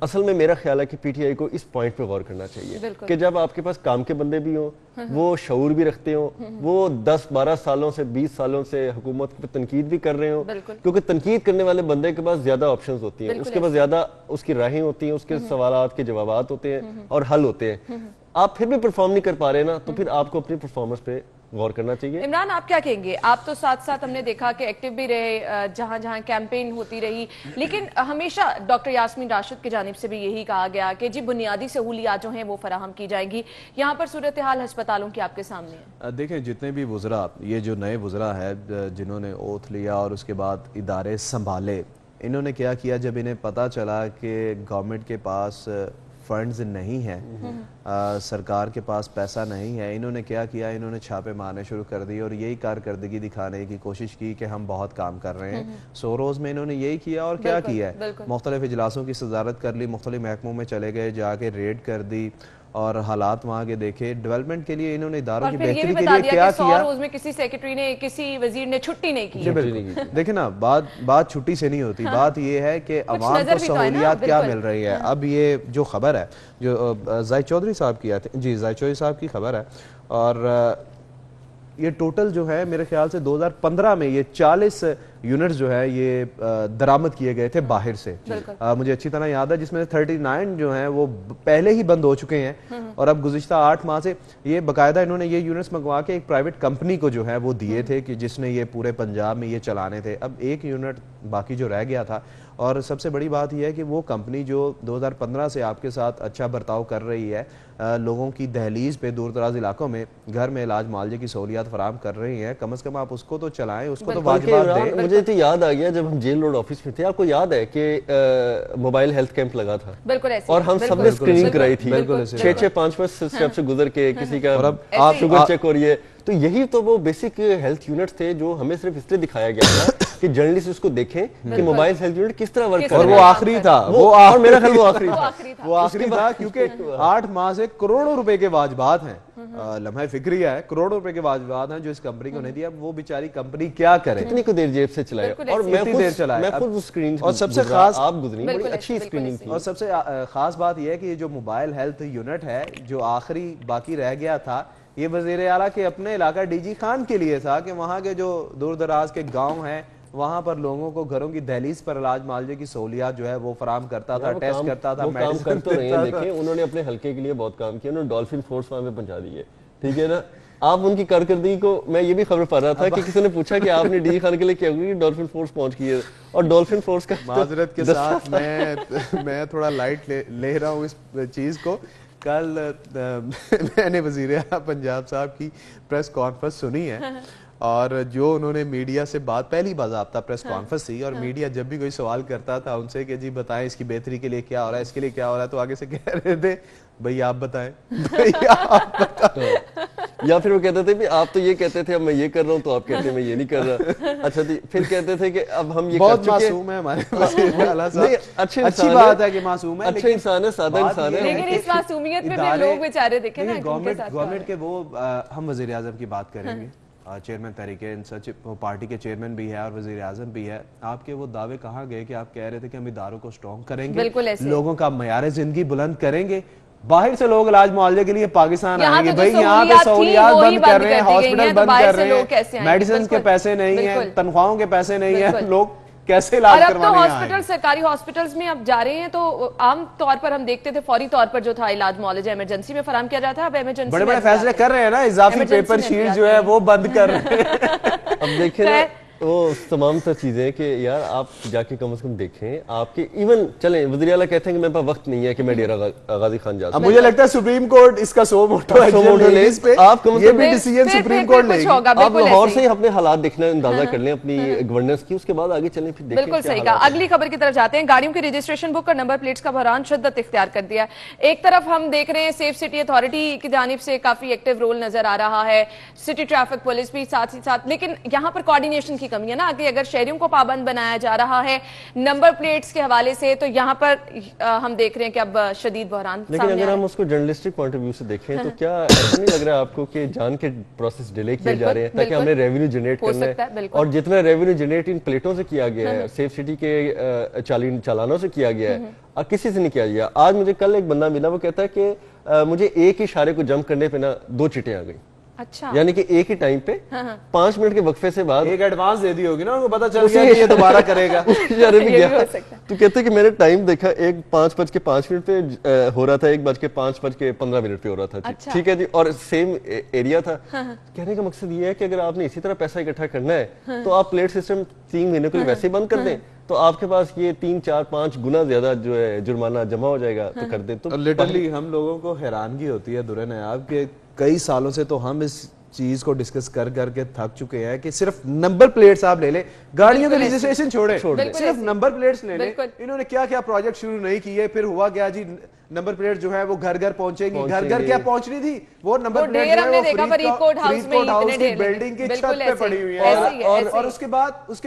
Speaker 2: असल में मेरा ख्याल है कि पीटीआई को इस पॉइंट पे गौर करना चाहिए कि जब आपके पास काम के बंदे भी हों, वो शऊर भी रखते हो, वो 10-12 सालों से 20 सालों से हुकूमत पे तनकीद भी कर रहे हो, क्योंकि तनकीद करने वाले बंदे के पास ज्यादा ऑप्शंस होती हैं, उसके पास ज्यादा उसकी राहें होती हैं, उसके सवालात के जवाबात होते हैं और हल होते हैं। आप फिर भी परफॉर्म नहीं कर पा रहे ना, तो फिर आपको अपनी परफॉर्मेंस पे गौर करना चाहिए।
Speaker 1: इमरान, आप क्या कहेंगे? आप तो साथ साथ हमने देखा कि एक्टिव भी रहे, जहां जहां कैंपेन होती रही, लेकिन हमेशा डॉक्टर यास्मीन राशिद की जानिब से भी यही कहा गया कि जी बुनियादी सहूलियात जो हैं वो फराहम की जाएंगी। यहाँ पर सूरत हाल अस्पतालों की आपके सामने है।
Speaker 3: देखें, जितने भी वुज़रा, ये जो नए वुज़रा है जिन्होंने ओथ लिया और उसके बाद इदारे संभाले, इन्होंने क्या किया जब इन्हें पता चला कि गवर्नमेंट के पास फंड्स नहीं है, सरकार के पास पैसा नहीं है, इन्होंने क्या किया, इन्होंने छापे मारने शुरू कर दिए और यही कारकर्दगी दिखाने की कोशिश की कि हम बहुत काम कर रहे हैं। 100 रोज में इन्होंने यही किया और क्या किया है, मुख्तलिफ इजलासों की सदारत कर ली, मुख्तलिफ महकमों में चले गए, जाके रेड कर दी और हालात वहाँ के देखे। डेवलपमेंट के लिए इन्होंने इदारों की बेहतरी के लिए क्या किया,
Speaker 1: रोज में किसी सेक्रेटरी ने, किसी वजीर ने छुट्टी नहीं की।
Speaker 3: देखिए ना, बात छुट्टी से नहीं होती, बात ये है कि अवाम को सहूलियात क्या मिल रही है। अब ये जो खबर है जो जाहिद चौधरी साहब की आती जी, जाहिद चौधरी साहब की खबर है, और ये टोटल जो है मेरे ख्याल से 2015 में ये 40 यूनिट्स जो है ये दरामद किए गए थे बाहर से, मुझे अच्छी तरह याद है, जिसमें 39 जो हैं वो पहले ही बंद हो चुके हैं और अब गुज़िश्ता 8 माह से ये बाकायदा इन्होंने ये यूनिट्स मंगवा के एक प्राइवेट कंपनी को जो है वो दिए थे कि जिसने ये पूरे पंजाब में ये चलाने थे। अब एक यूनिट बाकी जो रह गया था, और सबसे बड़ी बात यह है कि वो कंपनी जो 2015 से आपके साथ अच्छा बर्ताव कर रही है, लोगों की दहलीज पे दूर दराज इलाकों में घर में इलाज मुआवजे की सहूलियात फराहम कर रही है, कम से कम आप उसको तो चलाएं, उसको तो वाजिबात दें।
Speaker 2: मुझे तो याद आ गया जब हम जेल रोड ऑफिस में थे, आपको याद है कि मोबाइल हेल्थ कैंप लगा था,
Speaker 1: बिल्कुल ऐसे,
Speaker 2: और हम सबने स्क्रीनिंग कराई थी, 6-6, 5-5 स्टेप से गुजर के किसी का आप शुगर चेक हो रही है। तो यही तो वो बेसिक हेल्थ यूनिट्स थे जो हमें सिर्फ इसलिए दिखाया गया था कि जर्नलिस्ट उसको देखें कि मोबाइल हेल्थ यूनिट किस तरह वर्क कर रहा है।
Speaker 3: और वो आखिरी था,
Speaker 2: और मेरा ख्याल वो आखिरी
Speaker 3: था क्योंकि 8 माह से करोड़ों रुपए के वाजिबात हैं, लम्हा फिक्रिया है, करोड़ों रुपए के वाजिबात हैं जो इस कंपनी को नहीं दिया। वो बेचारी कंपनी क्या करे,
Speaker 2: इतनी को देर जेब से चलाए, और मैं
Speaker 3: देर चलाए,
Speaker 2: मैं खुद स्क्रीन,
Speaker 3: और सबसे खास
Speaker 2: आप गुजरी बड़ी अच्छी स्क्रीनिंग थी,
Speaker 3: और सबसे खास बात यह है कि ये जो मोबाइल हेल्थ यूनिट है जो आखिरी बाकी रह गया था, ये वजीर आला के अपने इलाका डीजी खान के लिए था कि वहाँ के जो दूर दराज के गांव हैं वहां पर लोगों को घरों की दहलीज पर इलाज मुआवजे की सहूलियात जो है वो फराम करता था, टेस्ट करता था,
Speaker 2: काम कर तो रहे हैं। देखिए उन्होंने अपने हल्के के लिए बहुत काम किया, उन्होंने डॉल्फिन फोर्स वहां पे पहुंचा दी है, ठीक है ना। आप उनकी कारकर्दगी को, मैं ये भी खबर पा रहा था कि किसी ने पूछा कि आपने डीजी खान के लिए क्या हुआ, डॉल्फिन फोर्स पहुंच की है, और डॉल्फिन फोर्स का
Speaker 3: माजरत के साथ मैं थोड़ा लाइट ले रहा हूँ इस चीज को। कल मैंने वजीर आला पंजाब साहब की प्रेस कॉन्फ्रेंस सुनी है, और जो उन्होंने मीडिया से बात, पहली बाज़ाब्ता प्रेस कॉन्फ्रेंस थी, और मीडिया जब भी कोई सवाल करता था उनसे कि जी बताएं इसकी बेहतरी के लिए क्या हो रहा है, इसके लिए क्या हो रहा है, तो आगे से कह रहे थे भाई आप बताएं, भैया आप बताएं।
Speaker 2: या फिर वो कहते थे भी आप तो ये कहते थे अब मैं ये कर रहा हूँ, तो आप कहते हैं मैं ये नहीं कर रहा। अच्छा जी, फिर कहते थे कि अब हम ये
Speaker 3: बहुत मासूम है हमारे अच्छी बात है कि मासूम है,
Speaker 2: अच्छा इंसान है, सादा इंसान है,
Speaker 1: लेकिन इस मासूमियत में भी लोग बेचारे देखे ना,
Speaker 3: गवर्नमेंट के वो हम वजीर आज़म की बात करेंगे, चेयरमैन तहरीके इंसाफ पार्टी के चेयरमैन भी है और वजीर आज़म भी है, आपके वो दावे कहाँ गए कि आप कह रहे थे कि हम इदारों को स्ट्रॉन्ग करेंगे, लोगों का मयार जिंदगी बुलंद करेंगे, बाहर से लोग इलाज मुआवजे के लिए पाकिस्तान आएंगे, भाई यहाँ पे सहूलियात बंद कर रहे हैं, हॉस्पिटल बंद कर रहे हैं, मेडिसिन के पैसे नहीं है, तनख्वाहों के पैसे नहीं है, लोग कैसे इलाज करवाने
Speaker 1: तो हॉस्पिटल, सरकारी हॉस्पिटल्स में अब जा रहे हैं, तो आम तौर पर हम देखते थे फौरी तौर पर जो था इलाज मुआवजा इमरजेंसी में फराहम किया जाता है, अब इमरजेंसी
Speaker 3: बड़े बड़े फैसले कर रहे हैं ना, इजाफी पेपर शीट जो है वो बंद कर रहे हैं।
Speaker 2: अब देखिए वो तमाम तर चीजें कि यार आप जाके कम से कम देखें आपके इवन चलें वज़ीर आला कहते हैं कि मेरे पास वक्त नहीं है कि मैं डेरा गाजी खान जा सकूं।
Speaker 3: मुझे लगता है सुप्रीम कोर्ट इसका सो मोटो इस पे
Speaker 2: आप कम से कम
Speaker 3: डिसीजन सुप्रीम कोर्ट लेगी।
Speaker 1: आप
Speaker 2: लाहौर से ही अपने हालात देखना अंदाजा कर लें अपनी गवर्नेंस की, उसके बाद आगे चलें फिर देखें।
Speaker 1: बिल्कुल सही कहा। अगली खबर की तरफ जाते हैं। गाड़ियों की रजिस्ट्रेशन बुक और नंबर प्लेट्स का बहरान शिद्दत इख्तियार कर दिया। एक तरफ हम देख रहे हैं सेफ सिटी अथॉरिटी की जानिब से काफी एक्टिव रोल नजर आ रहा है, सिटी ट्रैफिक पुलिस भी साथ ही साथ, लेकिन यहाँ पर कोऑर्डिनेशन की कमी है ना कि अगर शहरियों को पाबंद बनाया जा रहा है नंबर प्लेट्स के हवाले से, तो यहाँ पर हम देख रहे हैं कि अब शदीद बहरान।
Speaker 2: लेकिन अगर हम उसको जर्नलिस्टिक पॉइंट ऑफ व्यू से देखें तो क्या ऐसा नहीं लग रहा है आपको कि जान के प्रोसेस डिले किए जा रहे हैं ताकि हमने रेवेन्यू जनरेट करना है, और जितना रेवेन्यू जनरेट इन प्लेटों से किया गया है, सेफ सिटी के चालानों से किया गया है, और किसी से नहीं किया गया। आज मुझे कल एक बंदा मिला, वो कहता है कि मुझे एक ही इशारे को जंप करने पे ना 2 चिटें आ गई।
Speaker 1: अच्छा,
Speaker 2: यानी कि एक ही टाइम पे 5 मिनट के वक्फे से बाद
Speaker 3: एक एडवांस दे दी होगी ना, उनको पता चल गया कि ये दोबारा करेगा।
Speaker 2: इशारे में गया तो कहते कि मैंने टाइम देखा, एक 5:05 पे हो रहा था, 1:05:15 पे हो रहा था।
Speaker 1: अच्छा।
Speaker 2: ठीक है जी, और सेम एरिया था। कहने का मकसद ये है कि अगर आपने इसी तरह पैसा इकट्ठा करना है तो आप प्लेट सिस्टम 3 महीने के लिए वैसे ही बंद कर दें, तो आपके पास ये 3, 4, 5 गुना ज्यादा जो है जुर्माना जमा हो जाएगा, तो कर दे। तो
Speaker 3: लिटरली हम लोगों को हैरानगी होती है दुरे नायाब के कई सालों से तो हम इस चीज को डिस्कस कर करके थक चुके हैं कि सिर्फ नंबर प्लेट्स आप ले लें, गाड़ियों के रजिस्ट्रेशन छोड़े, सिर्फ नंबर प्लेट्स ले लें। इन्होंने क्या क्या प्रोजेक्ट शुरू नहीं किए, फिर हुआ क्या जी, नंबर प्लेट जो है वो घर घर पहुंचेंगी। घर घर क्या पहुंचनी थी, वो नंबर प्लेट जो है वो फरीदकोट हाउस की बिल्डिंग की छत पे पड़ी हुई है। और उसके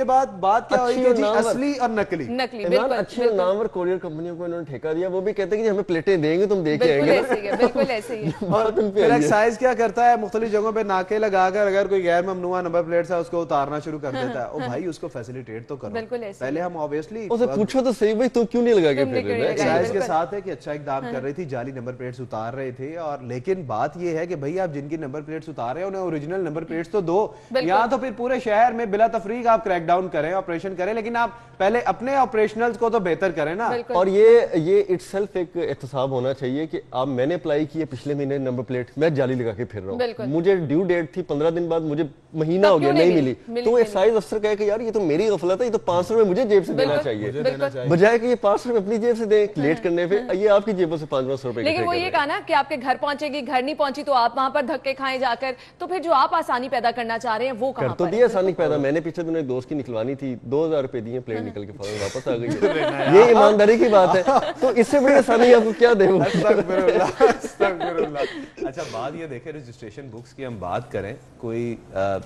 Speaker 3: बाद बात क्या हुई कि जी असली और नकली
Speaker 2: अच्छे नामवर कोरियर कंपनियों को इन्होंने ठेका दिया। वो भी कहते हैं कि हमें प्लेटें देंगे, तुम देके आएंगे।
Speaker 1: बिल्कुल ऐसे ही है।
Speaker 3: और फिर एक्साइज क्या करता है, मुख्तलिफ जगहों पे नाके लगाकर अगर कोई गैर ममनुआ नंबर प्लेट है उसको उतारना शुरू कर देता है। ओ भाई, उसको फैसिलिटेट तो करो। पहले हम ऑब्वियसली
Speaker 2: उसे पूछो तो सही, भाई तुम क्यों नहीं लगा के फिर रहे?
Speaker 3: एक्साइज के साथ है कि अच्छा इकदाम कर रही थी, जाली नंबर प्लेट्स उतार रहे थे। और लेकिन बात यह है कि भाई आप जिनकी नंबर प्लेट्स उतार रहे हैं उन्हें ओरिजिनल नंबर प्लेट्स तो दो, या तो फिर पूरे शहर में बिला तफरीक आप क्रैकडाउन करें, ऑपरेशन करें, लेकिन आप पहले अपने ऑपरेशनल्स को तो बेहतर करें ना।
Speaker 2: और ये इटसेल्फ एक एहतसाब होना चाहिए कि आप मैंने अप्लाई किए पिछले महीने नंबर प्लेट, मैं जाली लगा के फिर रहा हूँ, मुझे ड्यू डेट थी 15 दिन बाद, मुझे महीना हो गया नहीं मिली, तो एक्साइज अफसर कहे कि यार ये तो मेरी गफलत है, ये तो 500 रुपए मुझे जेब से देना चाहिए, बजाय कि ये 500 रुपए अपनी जेब से दें लेट करने पे, ये आपकी जेबों से 500 रुपए।
Speaker 1: लेकिन वो ये कहा ना कि आपके घर पहुंचेगी, घर नहीं पहुंची तो आप वहां पर धक्के खाएं जाकर, तो फिर जो आप आसानी पैदा करना चाह रहे हैं वो कहां पर?
Speaker 2: तो दिया आसानी पैदा। मैंने पिछले दिनों एक दोस्त की निकलवानी थी, 2000 रुपए दिए, प्लेट निकल के फौरन वापस आ गई। ये ईमानदारी की बात है, तो इससे बड़ी आसानी आपको क्या दे।
Speaker 3: अच्छा, बात ये देखें, रजिस्ट्रेशन बुक्स की हम बात करें, कोई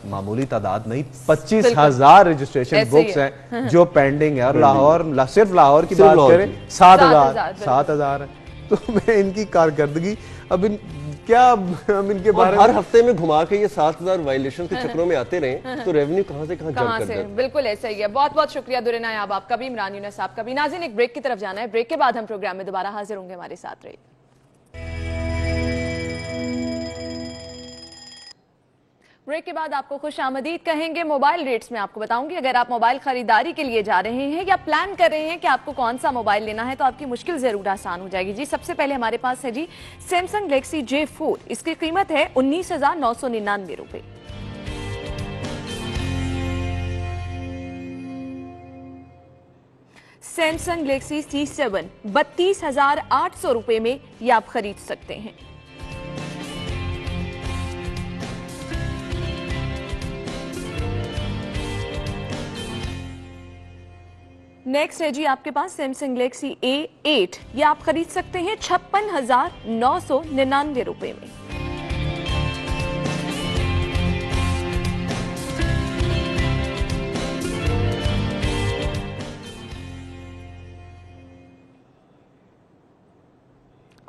Speaker 3: मामूली तादाद नहीं, 25,000 रजिस्ट्रेशन बुक्स हैं जो पेंडिंग है। और लाहौर, सिर्फ लाहौर की बात करें 7,000 है। तो मैं इनकी कारकर्दगी अब हम इनके बारे में
Speaker 2: हर हफ्ते में घुमा के ये 7,000 वायलेशन के चक्रों में आते रहे, तो रेवेन्यू कहां से कहां जंप करता है।
Speaker 1: बिल्कुल ऐसा ही है। बहुत बहुत शुक्रिया दुरे नायाब आपका भी, इमरान यूनुस आपका भी। नाज़रीन, एक ब्रेक की तरफ जाना है, ब्रेक के बाद हम प्रोग्राम में दोबारा हाजिर होंगे, हमारे साथ रहिए। ब्रेक के बाद आपको खुश आमदीद कहेंगे। मोबाइल रेट्स में आपको बताऊंगी, अगर आप मोबाइल खरीदारी के लिए जा रहे हैं या प्लान कर रहे हैं कि आपको कौन सा मोबाइल लेना है, तो आपकी मुश्किल जरूर आसान हो जाएगी। जी, सबसे पहले हमारे पास है जी सैमसंग गैलेक्सी J4। इसकी कीमत है 19,999 रुपए। सैमसंग गैलेक्सी C7 32,800 रुपए में ये आप खरीद सकते हैं। नेक्स्ट है जी आपके पास सैमसंग गैलेक्सी A8, ये आप खरीद सकते हैं 56,999 रुपए में।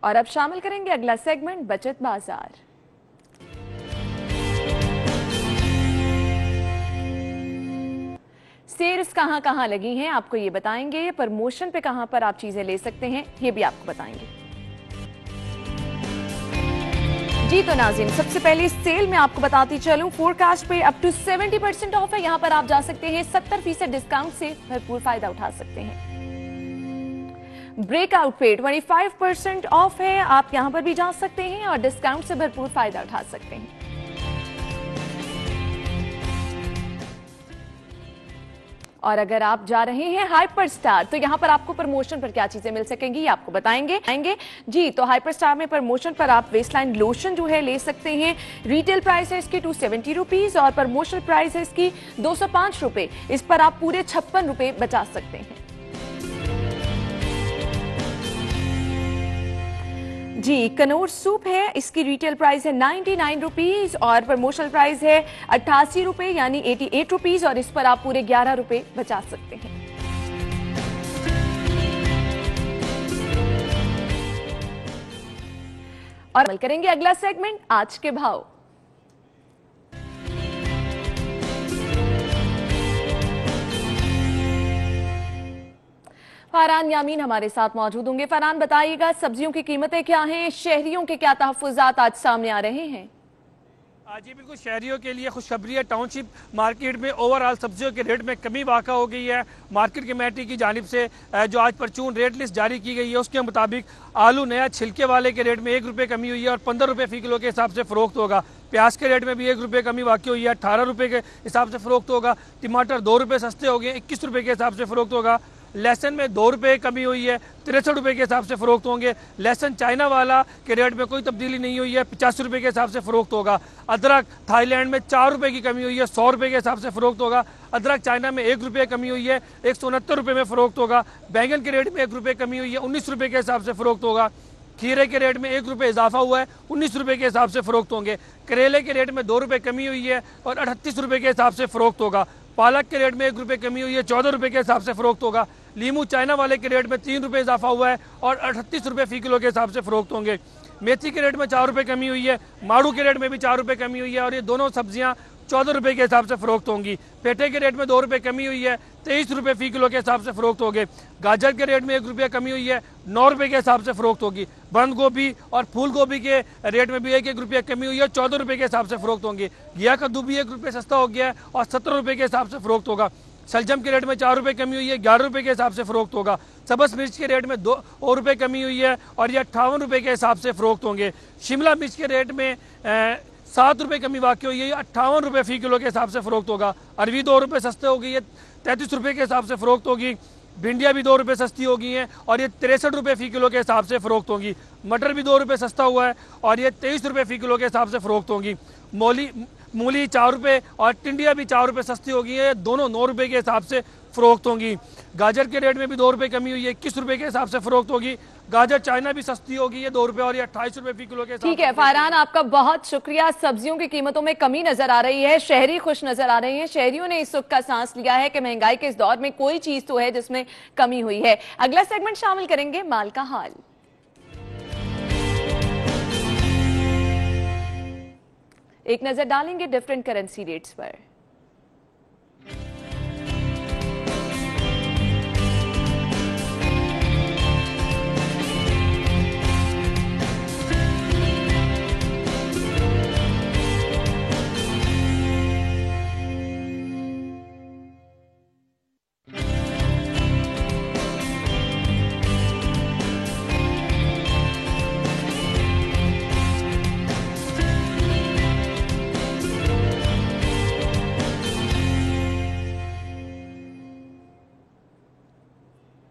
Speaker 1: और अब शामिल करेंगे अगला सेगमेंट, बचत बाजार। सेल्स कहां कहां लगी हैं आपको ये बताएंगे, प्रमोशन पे कहां पर आप चीजें ले सकते हैं ये भी आपको बताएंगे। जी तो नाज़रीन, सबसे पहले इस सेल में आपको बताती चलूं, फोरकास्ट पे अप टू 70% ऑफ है। यहां पर आप जा सकते हैं, 70% डिस्काउंट से भरपूर फायदा उठा सकते हैं। ब्रेकआउट पे 25% ऑफ है, आप यहां पर भी जा सकते हैं और डिस्काउंट से भरपूर फायदा उठा सकते हैं। और अगर आप जा रहे हैं हाइपर स्टार तो यहाँ पर आपको प्रमोशन पर क्या चीजें मिल सकेंगी आपको बताएंगे जी। तो हाइपर स्टार में प्रमोशन पर आप वेस्टलाइन लोशन जो है ले सकते हैं। रिटेल प्राइस है इसकी 270 रुपीज और प्रमोशनल प्राइस है इसकी 205 रुपए। इस पर आप पूरे 56 रुपए बचा सकते हैं जी। कनौर सूप है इसकी रिटेल प्राइस है 99 रुपीज और प्रमोशनल प्राइस है 88 रुपए यानी 88 रुपीज और इस पर आप पूरे 11 रुपए बचा सकते हैं। और अमल करेंगे अगला सेगमेंट आज के भाव। फरहान यामीन हमारे साथ मौजूद होंगे। फरहान बताइएगा सब्जियों की कीमतें क्या हैं, शहरियों के क्या तहफ्फुज़ात आज सामने आ रहे हैं?
Speaker 4: जी बिल्कुल, शहरियों के लिए खुशखबरी है। टाउनशिप मार्केट में ओवरऑल सब्जियों के रेट में कमी वाक़ा हो गई है। मार्केट कमेटी की जानिब से जो आज परचून रेट लिस्ट जारी की गई है उसके मुताबिक आलू नया छिलके वाले के रेट में 1 रुपये कमी हुई है और 15 रुपये फी किलो के हिसाब से फ़रोख्त होगा। प्याज के रेट में भी 1 रुपये कमी वाक़ई हुई है, 18 रुपये के हिसाब से फ़रोख्त होगा। टमाटर 2 रुपये सस्ते हो गए, 21 रुपये के हिसाब से फ़रोख्त होगा। लहसन में 2 रुपये कमी हुई है, 63 रुपये के हिसाब से फ़रोख्त होंगे। लहसन चाइना वाला के रेट में कोई तब्दीली नहीं हुई है, 85 रुपये के हिसाब से फ़रोख्त होगा। अदरक थाईलैंड में 4 रुपये की कमी हुई है, 100 रुपये के हिसाब से फ़रोख्त होगा। अदरक चाइना में 1 रुपये कमी हुई है, 169 रुपये में फ़रोख्त होगा। बैंगन के रेट में 1 रुपये कमी हुई है, 19 रुपये के हिसाब से फ़रोख्त होगा। खीरे के रेट में 1 रुपये इजाफा हुआ है, 19 रुपये के हिसाब से फ़रोख्त होंगे। करेले के रेट में 2 रुपये कमी हुई है और 38 रुपये के हिसाब से फ़रोख्त होगा। पालक के रेट में 1 रुपये कमी हुई है, 14 रुपये के हिसाब से फ़रोख्त होगा। लीमू चाइना वाले के रेट में 3 रुपये इजाफा हुआ है और 38 रुपये फी किलो के हिसाब से फ़रोख्त होंगे। मेथी के रेट में 4 रुपये कमी हुई है, माड़ू के रेट में भी 4 रुपये कमी हुई है और ये दोनों सब्जियां 14 रुपये के हिसाब से फ़रोख्त होंगी। पेठे के रेट में 2 रुपये कमी हुई है, 23 रुपये फी किलो के हिसाब से फ़रोख्त होंगे। गाजर के रेट में 1 रुपया कमी हुई है, 9 रुपये के हिसाब से फ़रोख्त होगी। बंद गोभी और फूल गोभी के रेट में भी 1-1 रुपया कमी हुई है, 14 रुपये के हिसाब से फ़रोख्त होंगे। घिया कद्दू भी 1 रुपये सस्ता हो गया है और 17 रुपये के हिसाब से फ़रोख्त होगा। सलजम के रेट में 4 रुपये कमी हुई है, 11 रुपये के हिसाब से फ़रोख्त होगा। सबस मिर्च के रेट में 2 रुपये कमी हुई है और ये 58 रुपये के हिसाब से फ़रोख्त होंगे। शिमला मिर्च के रेट में 7 रुपये कमी वाक़ई हुई है, 58 रुपये फी किलो के हिसाब से फ़रोख्त होगा। अरवी 2 रुपये सस्ते हो गई है, 33 रुपये के हिसाब से फ़रोख्त होगी। भिंडियाँ भी 2 रुपये सस्ती हो गई हैं और ये 63 रुपये फी किलो के हिसाब से फ़रोख्त होंगी। मटर भी 2 रुपये सस्ता हुआ है और ये 23 रुपये फी किलो के हिसाब से फ़रोख्त होंगी। मूली 4 रुपये और टिंडिया भी 4 रुपये सस्ती हो गई है, दोनों 9 रुपये के हिसाब से फ़रोख्त होंगी। गाजर के रेट में भी 2 रुपये कमी हुई है, 21 रुपये के हिसाब से फ़रोख्त होगी। गाजर चाइना भी सस्ती हो गई है, 2 रुपये और ये 28 रुपये फी किलो के हिसाब से।
Speaker 1: ठीक है फरहान, आपका बहुत शुक्रिया। सब्जियों की कीमतों में कमी नजर आ रही है, शहरी खुश नजर आ रहे हैं। शहरियों ने इस सुख का सांस लिया है कि महंगाई के इस दौर में कोई चीज तो है जिसमें कमी हुई है। अगला सेगमेंट शामिल करेंगे माल का हाल। एक नजर डालेंगे डिफरेंट करेंसी रेट्स पर।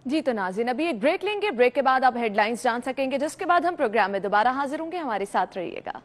Speaker 1: जी तो नाज़रीन, अभी एक ब्रेक लेंगे। ब्रेक के बाद आप हेडलाइंस जान सकेंगे, जिसके बाद हम प्रोग्राम में दोबारा हाजिर होंगे। हमारे साथ रहिएगा।